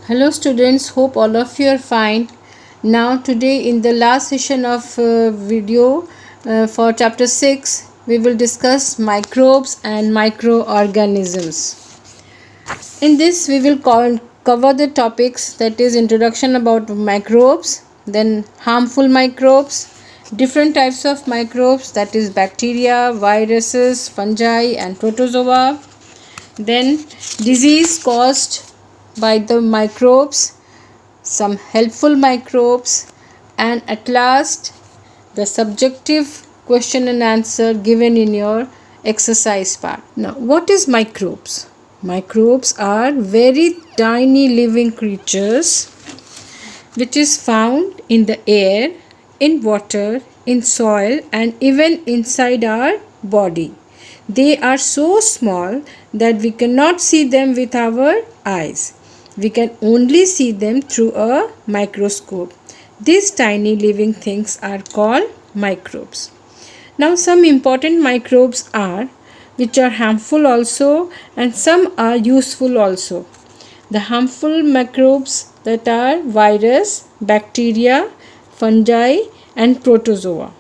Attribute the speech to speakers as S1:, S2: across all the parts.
S1: Hello students, hope all of you are fine. Now today in the last session of video for chapter 6 we will discuss microbes and microorganisms. In this we will cover the topics, that is introduction about microbes, then harmful microbes, different types of microbes, that is bacteria, viruses, fungi and protozoa, then disease caused by the microbes, some helpful microbes, and at last the subjective question and answer given in your exercise part. Now, what is microbes? Microbes are very tiny living creatures which is found in the air, in water, in soil, and even inside our body. They are so small that we cannot see them with our eyes. We can only see them through a microscope. These tiny living things are called microbes. Now, some important microbes are, which are harmful also, and some are useful also. The harmful microbes that are virus, bacteria, fungi and protozoa.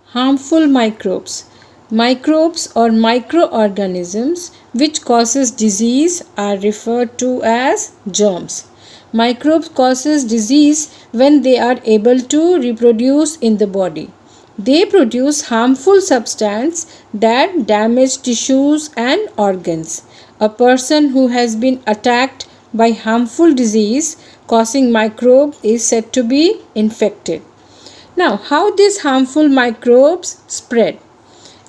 S1: Harmful microbes. Microbes or microorganisms which causes disease are referred to as germs. Microbes causes disease when they are able to reproduce in the body. They produce harmful substance that damage tissues and organs. A person who has been attacked by harmful disease causing microbe is said to be infected. Now, how these harmful microbes spread?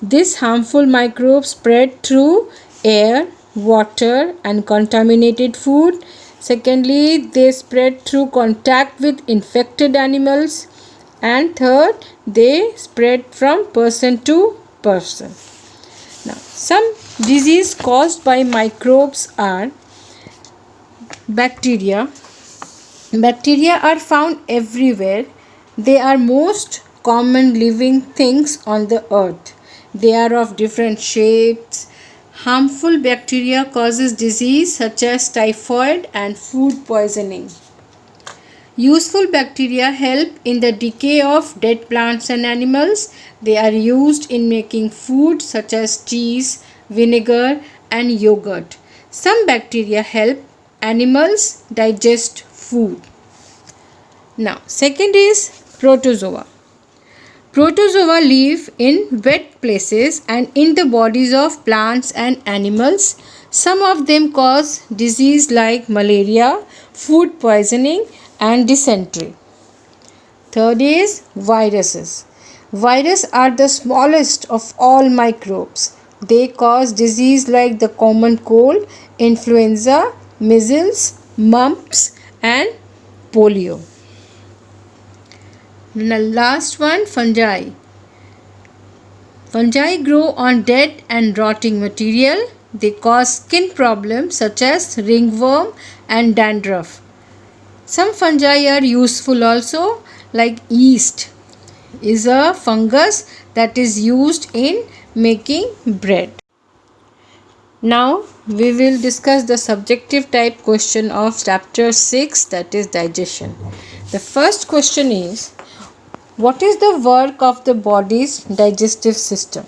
S1: These harmful microbes spread through air, water and contaminated food. Secondly, they spread through contact with infected animals. And third, they spread from person to person. Now, some disease caused by microbes are bacteria. Bacteria are found everywhere. They are most common living things on the earth. They are of different shapes. Harmful bacteria causes disease such as typhoid and food poisoning. Useful bacteria help in the decay of dead plants and animals. They are used in making food such as cheese, vinegar and yogurt. Some bacteria help animals digest food. Now, second is protozoa. Protozoa live in wet places and in the bodies of plants and animals. Some of them cause disease like malaria, food poisoning and dysentery. Third is viruses. Viruses are the smallest of all microbes. They cause disease like the common cold, influenza, measles, mumps and polio. The last one, fungi. Fungi grow on dead and rotting material. They cause skin problems such as ringworm and dandruff. Some fungi are useful also, like yeast is a fungus that is used in making bread. Now we will discuss the subjective type question of chapter 6, that is digestion. The first question is, what is the work of the body's digestive system?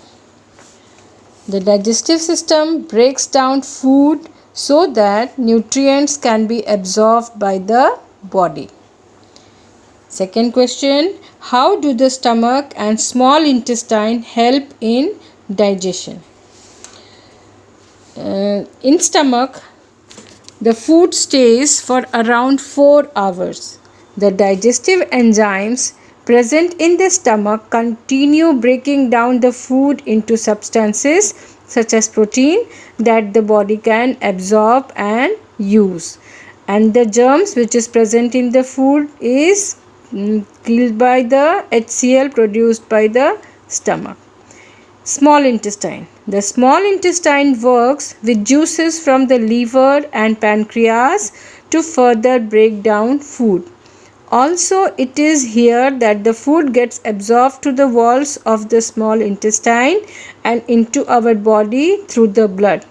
S1: The digestive system breaks down food so that nutrients can be absorbed by the body. Second question, how do the stomach and small intestine help in digestion? In stomach, the food stays for around 4 hours. The digestive enzymes present in the stomach continue breaking down the food into substances such as protein that the body can absorb and use, and the germs which is present in the food is killed by the HCl produced by the stomach. Small intestine. The small intestine works with juices from the liver and pancreas to further break down food. Also, it is here that the food gets absorbed to the walls of the small intestine and into our body through the blood.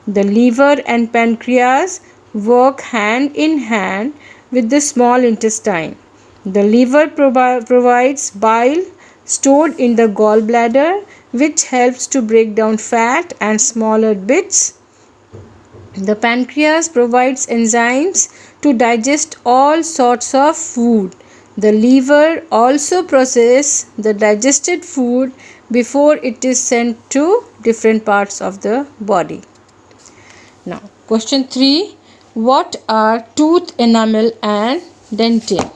S1: The liver and pancreas work hand in hand with the small intestine. The liver provides bile stored in the gallbladder, which helps to break down fat and smaller bits. The pancreas provides enzymes to digest all sorts of food. The liver also processes the digested food before it is sent to different parts of the body. Now, question 3. What are tooth enamel and dentin?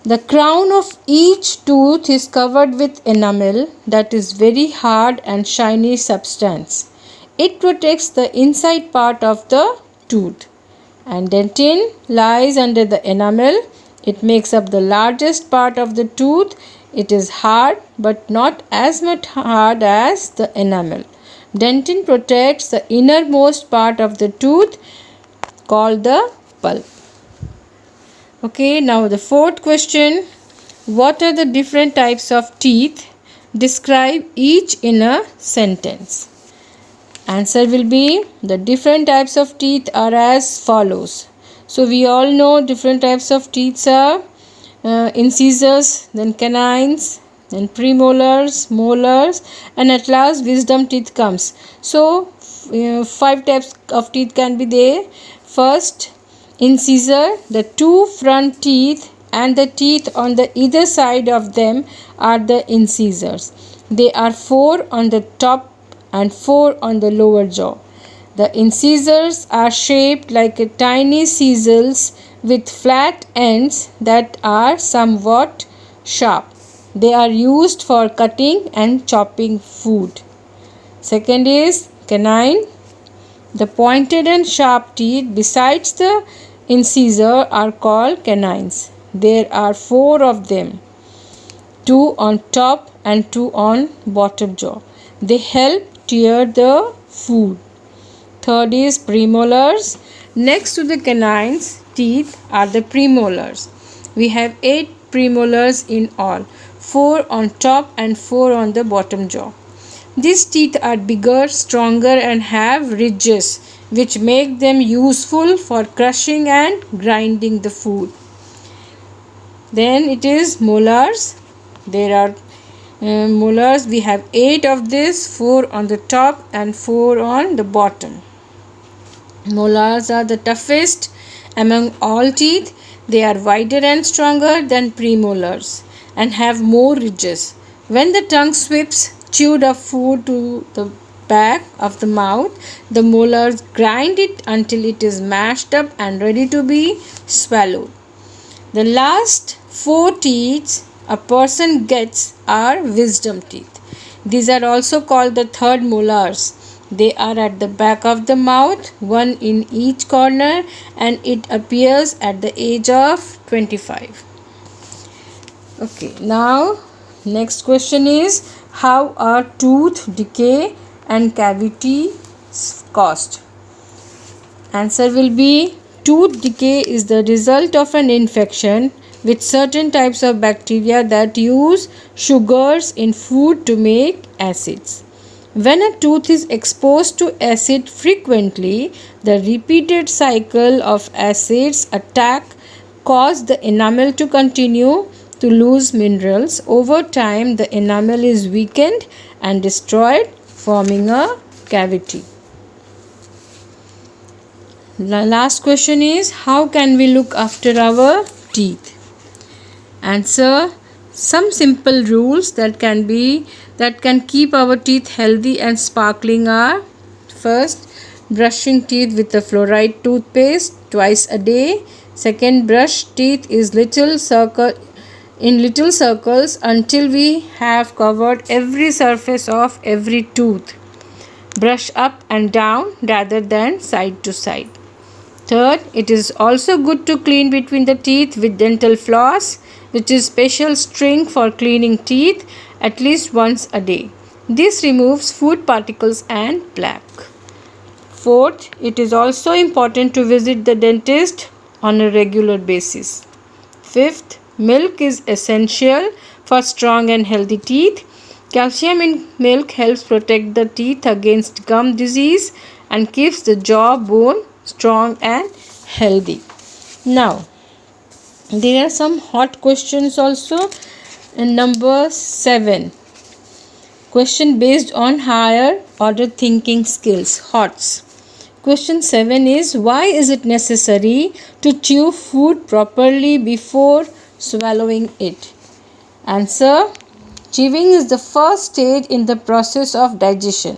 S1: The crown of each tooth is covered with enamel, that is very hard and shiny substance. It protects the inside part of the tooth. And dentin lies under the enamel. It makes up the largest part of the tooth. It is hard but not as much hard as the enamel. Dentin protects the innermost part of the tooth called the pulp. Okay, now the fourth question. What are the different types of teeth? Describe each in a sentence. Answer will be, the different types of teeth are as follows. So we all know different types of teeth are incisors, then canines, then premolars, molars, and at last wisdom teeth comes. So 5 types of teeth can be there. First, incisor. The 2 front teeth and the teeth on the either side of them are the incisors. They are 4 on the top and 4 on the lower jaw. The incisors are shaped like a tiny chisels with flat ends that are somewhat sharp. They are used for cutting and chopping food. Second is canine. The pointed and sharp teeth besides the incisor are called canines. There are 4 of them, 2 on top and 2 on bottom jaw. They help tear the food. Third is premolars. Next to the canines teeth are the premolars. We have 8 premolars in all, 4 on top and 4 on the bottom jaw. These teeth are bigger, stronger, and have ridges which make them useful for crushing and grinding the food. Then it is molars. There are molars. We have 8 of this, 4 on the top and 4 on the bottom. Molars are the toughest among all teeth. They are wider and stronger than premolars and have more ridges. When the tongue sweeps chewed up food to the back of the mouth, the molars grind it until it is mashed up and ready to be swallowed. The last 4 teeth a person gets are wisdom teeth. These are also called the third molars. They are at the back of the mouth, one in each corner, and it appears at the age of 25. Okay, now next question is, how are tooth decay and cavity caused? Answer will be, tooth decay is the result of an infection with certain types of bacteria that use sugars in food to make acids. When a tooth is exposed to acid frequently, the repeated cycle of acids attack cause the enamel to continue to lose minerals. Over time, the enamel is weakened and destroyed, forming a cavity. The last question is, how can we look after our teeth? Answer, some simple rules that can keep our teeth healthy and sparkling are: first, brushing teeth with a fluoride toothpaste twice a day. Second, brush teeth in little circles until we have covered every surface of every tooth. Brush up and down rather than side to side. Third, it is also good to clean between the teeth with dental floss, which is special string for cleaning teeth, at least once a day. This removes food particles and plaque. Fourth, it is also important to visit the dentist on a regular basis. Fifth, milk is essential for strong and healthy teeth. Calcium in milk helps protect the teeth against gum disease and keeps the jaw bone strong and healthy. Now, there are some hot questions also. Number 7. Question based on higher order thinking skills. HOTS. Question 7 is, why is it necessary to chew food properly before swallowing it? Answer. Chewing is the first stage in the process of digestion.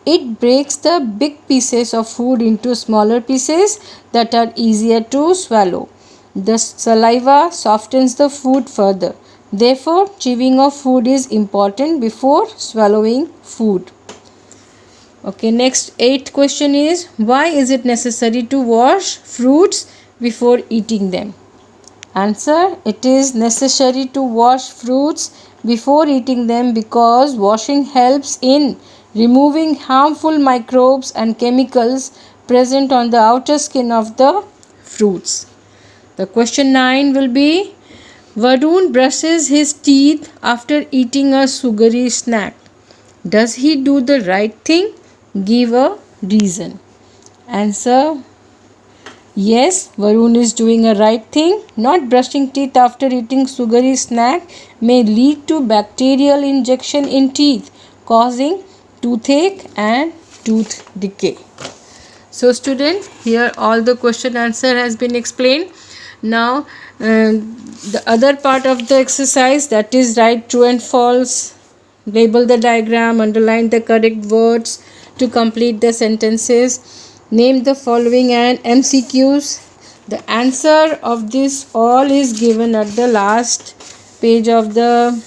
S1: It breaks the big pieces of food into smaller pieces that are easier to swallow. The saliva softens the food further. Therefore, chewing of food is important before swallowing food. Okay, next 8th question is, why is it necessary to wash fruits before eating them? Answer. It is necessary to wash fruits before eating them because washing helps in removing harmful microbes and chemicals present on the outer skin of the fruits. The question 9 will be, Varun brushes his teeth after eating a sugary snack. Does he do the right thing? Give a reason. Answer. Yes, Varun is doing a right thing. Not brushing teeth after eating sugary snack may lead to bacterial injection in teeth, causing toothache and tooth decay. So student, here all the question answer has been explained. Now the other part of the exercise, that is write true and false, label the diagram, underline the correct words to complete the sentences, name the following and MCQs. The answer of this all is given at the last page of the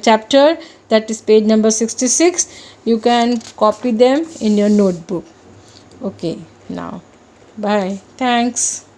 S1: chapter, that is page number 66. You can copy them in your notebook. Okay, now bye. Thanks.